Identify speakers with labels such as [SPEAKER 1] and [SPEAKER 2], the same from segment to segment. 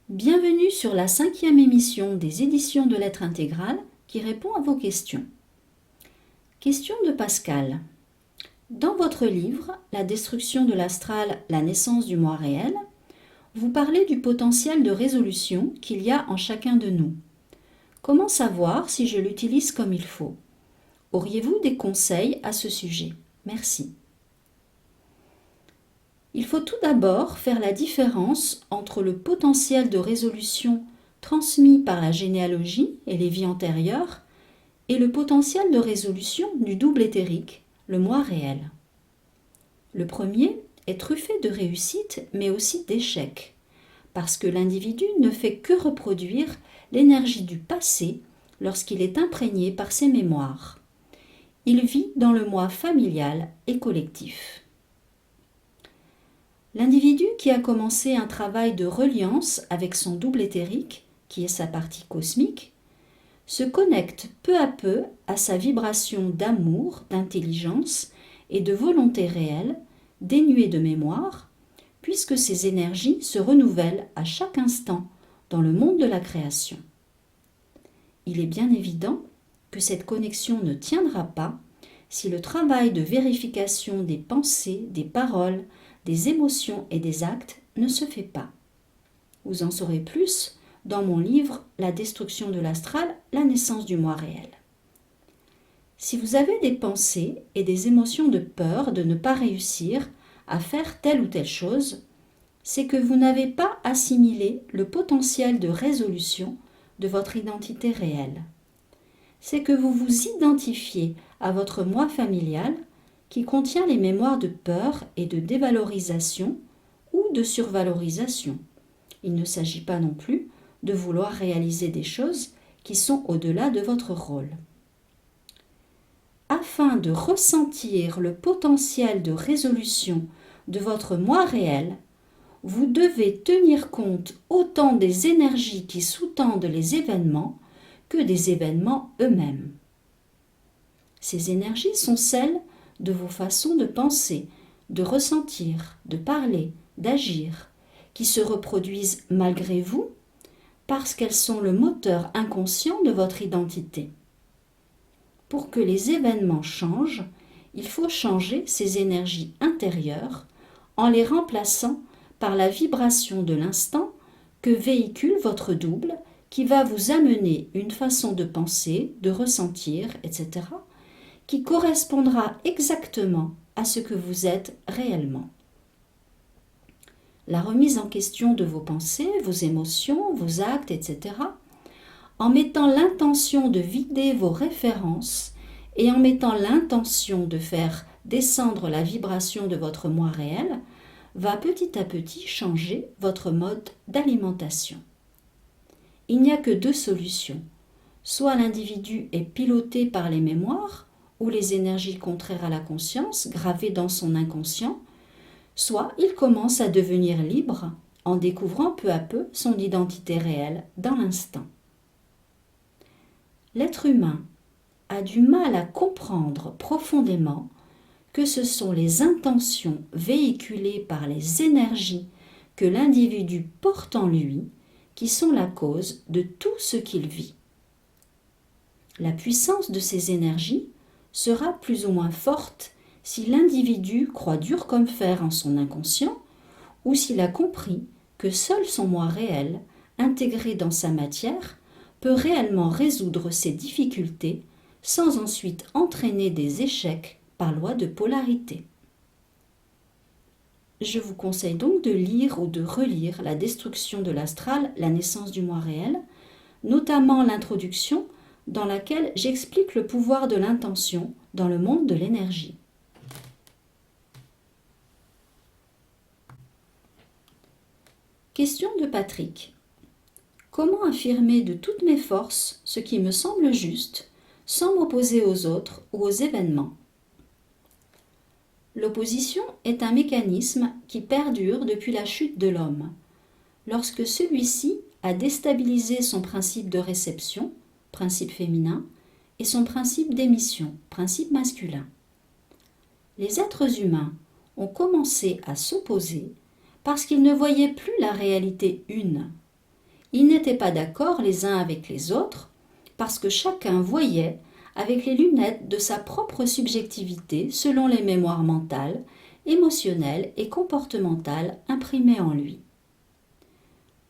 [SPEAKER 1] Bienvenue sur la 5e émission des éditions de Lettres intégrales qui répond à vos questions. Question de Pascal. Dans votre livre « La destruction de l'astral, la naissance du moi réel », vous parlez du potentiel de résolution qu'il y a en chacun de nous. Comment savoir si je l'utilise comme il faut? Auriez-vous des conseils à ce sujet? Merci. Il faut tout d'abord faire la différence entre le potentiel de résolution transmis par la généalogie et les vies antérieures et le potentiel de résolution du double éthérique, le moi réel. Le premier est truffé de réussites mais aussi d'échecs, parce que l'individu ne fait que reproduire l'énergie du passé lorsqu'il est imprégné par ses mémoires. Il vit dans le moi familial et collectif. L'individu qui a commencé un travail de reliance avec son double éthérique, qui est sa partie cosmique, se connecte peu à peu à sa vibration d'amour, d'intelligence et de volonté réelle, dénuée de mémoire, puisque ces énergies se renouvellent à chaque instant dans le monde de la création. Il est bien évident que cette connexion ne tiendra pas si le travail de vérification des pensées, des paroles, des émotions et des actes ne se fait pas. Vous en saurez plus dans mon livre « La destruction de l'astral, la naissance du moi réel ». Si vous avez des pensées et des émotions de peur de ne pas réussir à faire telle ou telle chose, c'est que vous n'avez pas assimilé le potentiel de résolution de votre identité réelle. C'est que vous vous identifiez à votre moi familial qui contient les mémoires de peur et de dévalorisation ou de survalorisation. Il ne s'agit pas non plus de vouloir réaliser des choses qui sont au-delà de votre rôle. Afin de ressentir le potentiel de résolution de votre moi réel, vous devez tenir compte autant des énergies qui sous-tendent les événements que des événements eux-mêmes. Ces énergies sont celles de vos façons de penser, de ressentir, de parler, d'agir, qui se reproduisent malgré vous parce qu'elles sont le moteur inconscient de votre identité. Pour que les événements changent, il faut changer ces énergies intérieures en les remplaçant par la vibration de l'instant que véhicule votre double qui va vous amener une façon de penser, de ressentir, etc., qui correspondra exactement à ce que vous êtes réellement. La remise en question de vos pensées, vos émotions, vos actes, etc., en mettant l'intention de vider vos références et en mettant l'intention de faire descendre la vibration de votre moi réel, va petit à petit changer votre mode d'alimentation. Il n'y a que deux solutions. Soit l'individu est piloté par les mémoires, ou les énergies contraires à la conscience gravées dans son inconscient, soit il commence à devenir libre en découvrant peu à peu son identité réelle dans l'instant. L'être humain a du mal à comprendre profondément que ce sont les intentions véhiculées par les énergies que l'individu porte en lui qui sont la cause de tout ce qu'il vit. La puissance de ces énergies sera plus ou moins forte si l'individu croit dur comme fer en son inconscient ou s'il a compris que seul son moi réel, intégré dans sa matière, peut réellement résoudre ses difficultés sans ensuite entraîner des échecs par loi de polarité. Je vous conseille donc de lire ou de relire La destruction de l'astral, la naissance du moi réel, notamment l'introduction dans laquelle j'explique le pouvoir de l'intention dans le monde de l'énergie. Question de Patrick. Comment affirmer de toutes mes forces ce qui me semble juste, sans m'opposer aux autres ou aux événements? L'opposition est un mécanisme qui perdure depuis la chute de l'homme, lorsque celui-ci a déstabilisé son principe de réception, principe féminin, et son principe d'émission, principe masculin. Les êtres humains ont commencé à s'opposer parce qu'ils ne voyaient plus la réalité une. Ils n'étaient pas d'accord les uns avec les autres parce que chacun voyait avec les lunettes de sa propre subjectivité selon les mémoires mentales, émotionnelles et comportementales imprimées en lui.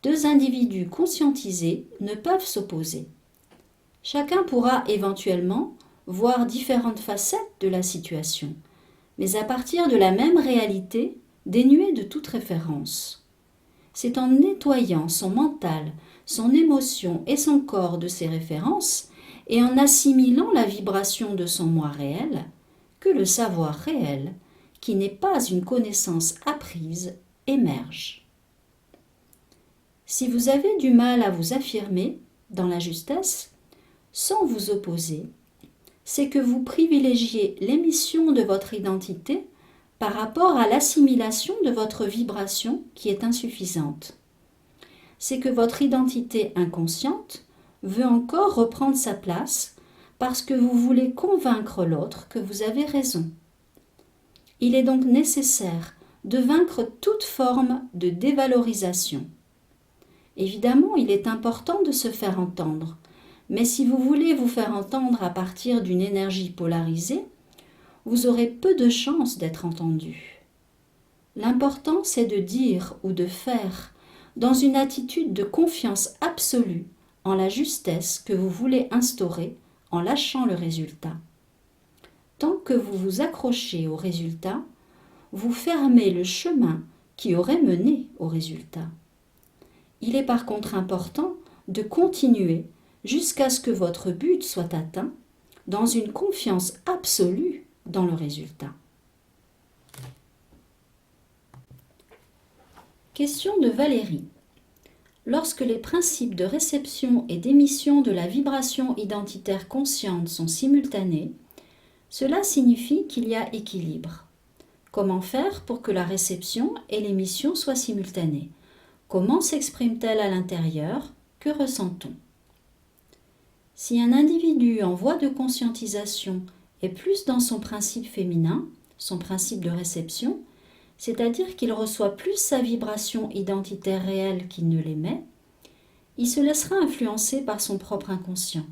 [SPEAKER 1] Deux individus conscientisés ne peuvent s'opposer. Chacun pourra éventuellement voir différentes facettes de la situation, mais à partir de la même réalité dénuée de toute référence. C'est en nettoyant son mental, son émotion et son corps de ces références et en assimilant la vibration de son moi réel que le savoir réel, qui n'est pas une connaissance apprise, émerge. Si vous avez du mal à vous affirmer dans la justesse, sans vous opposer, c'est que vous privilégiez l'émission de votre identité par rapport à l'assimilation de votre vibration qui est insuffisante. C'est que votre identité inconsciente veut encore reprendre sa place parce que vous voulez convaincre l'autre que vous avez raison. Il est donc nécessaire de vaincre toute forme de dévalorisation. Évidemment, il est important de se faire entendre, mais si vous voulez vous faire entendre à partir d'une énergie polarisée, vous aurez peu de chances d'être entendu. L'important, c'est de dire ou de faire dans une attitude de confiance absolue en la justesse que vous voulez instaurer en lâchant le résultat. Tant que vous vous accrochez au résultat, vous fermez le chemin qui aurait mené au résultat. Il est par contre important de continuer jusqu'à ce que votre but soit atteint dans une confiance absolue dans le résultat. Question de Valérie. Lorsque les principes de réception et d'émission de la vibration identitaire consciente sont simultanés, cela signifie qu'il y a équilibre. Comment faire pour que la réception et l'émission soient simultanées ? Comment s'exprime-t-elle à l'intérieur ? Que ressent-on ? Si un individu en voie de conscientisation est plus dans son principe féminin, son principe de réception, c'est-à-dire qu'il reçoit plus sa vibration identitaire réelle qu'il ne l'émet, il se laissera influencer par son propre inconscient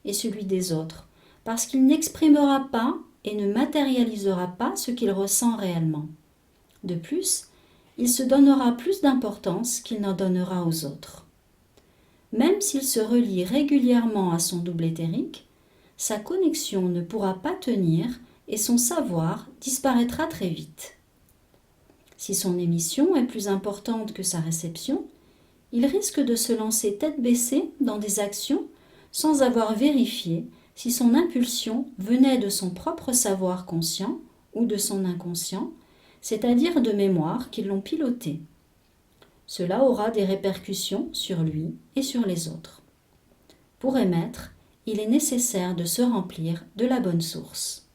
[SPEAKER 1] et celui des autres, parce qu'il n'exprimera pas et ne matérialisera pas ce qu'il ressent réellement. De plus, il se donnera plus d'importance qu'il n'en donnera aux autres. Même s'il se relie régulièrement à son double éthérique, sa connexion ne pourra pas tenir et son savoir disparaîtra très vite. Si son émission est plus importante que sa réception, il risque de se lancer tête baissée dans des actions sans avoir vérifié si son impulsion venait de son propre savoir conscient ou de son inconscient, c'est-à-dire de mémoires qui l'ont piloté. Cela aura des répercussions sur lui et sur les autres. Pour émettre, il est nécessaire de se remplir de la bonne source.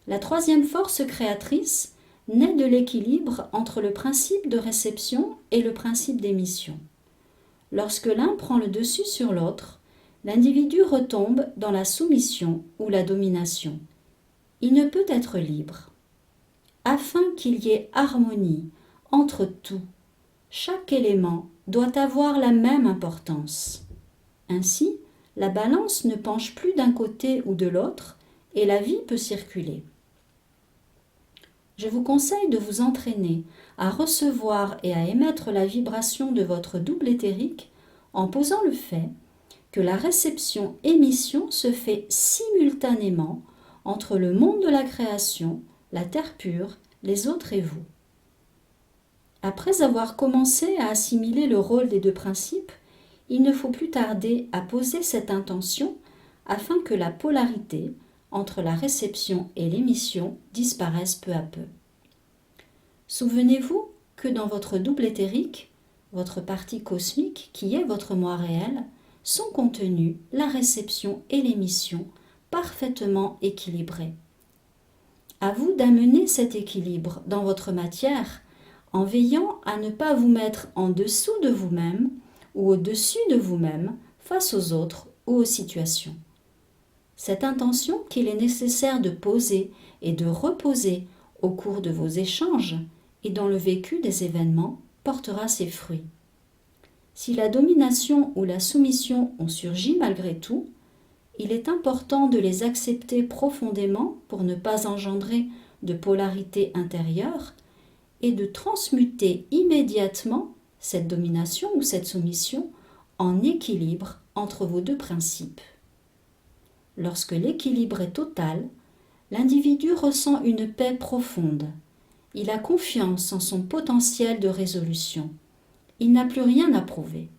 [SPEAKER 1] La troisième force créatrice naît de l'équilibre entre le principe de réception et le principe d'émission. Lorsque l'un prend le dessus sur l'autre, l'individu retombe dans la soumission ou la domination. Il ne peut être libre. Afin qu'il y ait harmonie entre tout, chaque élément doit avoir la même importance. Ainsi, la balance ne penche plus d'un côté ou de l'autre et la vie peut circuler. Je vous conseille de vous entraîner à recevoir et à émettre la vibration de votre double éthérique en posant le fait que la réception-émission se fait simultanément entre le monde de la création, la terre pure, les autres et vous. Après avoir commencé à assimiler le rôle des deux principes, il ne faut plus tarder à poser cette intention afin que la polarité entre la réception et l'émission disparaisse peu à peu. Souvenez-vous que dans votre double éthérique, votre partie cosmique qui est votre moi réel, sont contenus la réception et l'émission parfaitement équilibrés. À vous d'amener cet équilibre dans votre matière en veillant à ne pas vous mettre en dessous de vous-même ou au-dessus de vous-même face aux autres ou aux situations. Cette intention qu'il est nécessaire de poser et de reposer au cours de vos échanges et dans le vécu des événements portera ses fruits. Si la domination ou la soumission ont surgi malgré tout, il est important de les accepter profondément pour ne pas engendrer de polarité intérieure et de transmuter immédiatement cette domination ou cette soumission en équilibre entre vos deux principes. Lorsque l'équilibre est total, l'individu ressent une paix profonde. Il a confiance en son potentiel de résolution. Il n'a plus rien à prouver.